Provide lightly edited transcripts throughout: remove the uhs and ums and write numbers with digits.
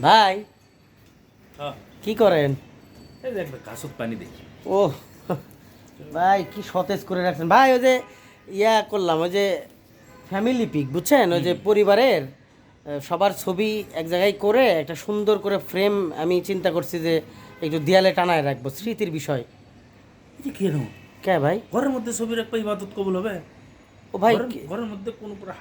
ভাই হ্যাঁ, কি করেন? এই যে একটা কাঁচত পানি দেখি। ও ভাই কি সতেজ করে রাখছেন ভাই। ওই যে করলাম, ওই যে ফ্যামিলি পিক বুঝছেন, ওই যে পরিবারের সবার ছবি এক জায়গায় করে একটা সুন্দর করে ফ্রেম আমি চিন্তা করছি যে একটু দেয়ালে টানায় রাখবো, স্মৃতির বিষয়। এই যে কেন কে ভাই? ঘরের মধ্যে ছবি রাখবা ইবাদত কবুল হবে? ও ভাই ঘরের মধ্যে কোনো করে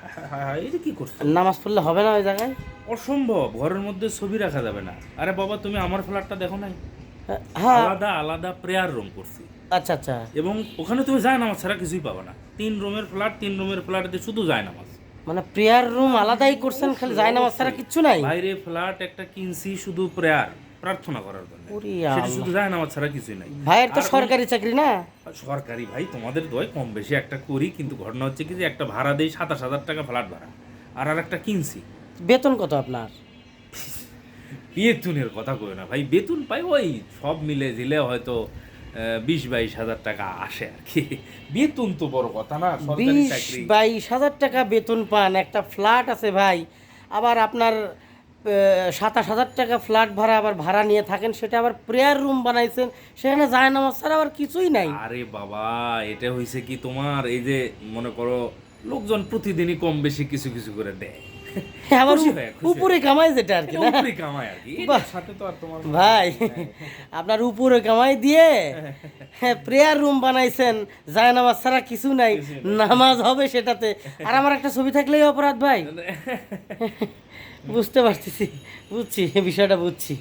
এই যে কি করছো? নামাজ পড়লে হবে না ওই জায়গায়? অসম্ভব, ঘরের মধ্যে ছবি রাখা যাবে না। আরে বাবা, তুমি আমার ফ্ল্যাটটা দেখো নাই? হ্যাঁ। আলাদা আলাদা প্রেয়ার রুম করছি, আচ্ছা আচ্ছা। এবং ওখানে তুমি যায় নামাজ ছাড়া কিছুই পাবে না। 3 রুমের ফ্ল্যাটে শুধু যায় নামাজ। মানে প্রেয়ার রুম আলাদাই করছেন, খালি যায় নামাজ ছাড়া কিচ্ছু নাই? বাইরে ফ্ল্যাট একটা কিনছি শুধু প্রেয়ার, প্রার্থনা করার জন্য। ওরে সেটা আল্লাহ। শুধু যায় নামাজ ছাড়া কিছুই নাই। ভাইয়ের তো আর সরকারি চাকরি না? সরকারি ভাই, তোমাদের দয় কম বেশি একটা করি, কিন্তু ঘটনা হচ্ছে কি যে একটা ভাড়া দেই 27,000 টাকা ফ্ল্যাট ভাড়া, আর একটা কিনছি। বেতন কত আপনার? বেতনের কথা কই না ভাই, বেতন পাই ওই সব মিলে দিলে হয়তো 20-22 হাজার টাকা আসে আর কি। বেতন তো বড় কথা না, সরকারি 20-22 হাজার টাকা বেতন পান, একটা ফ্ল্যাট আছে ভাই, আবার আপনার 27,000 টাকা ফ্ল্যাট ভাড়া, আবার ভাড়া নিয়ে থাকেন, সেটা আবার প্রেয়ার রুম বানাইছেন, সেখানে যায় নামাজ ছাড়া আবার কিছুই নাই। আরে বাবা, এটা হইছে কি তোমার, এই যে মনে করো লোকজন প্রতিদিনই কম বেশি কিছু কিছু করে দেয়, আবার খুশি হয়, খুশি উপরে কামাই যেটা আর কি এটা না উপরে কামায় আর কি। বাহ। এটার সাথে তো আর তোমার ভাই আপনার উপরে কামাই দিয়ে প্রেয়ার রুম বানাইছেন, যায় নামাজ ছাড়া কিছু নাই, নামাজ হবে সেটাতে, আর আমার একটা ছবি থাকলেই অপরাধ ভাই। বুঝতে পারতেছি, বুঝছি বিষয়টা বুঝছি।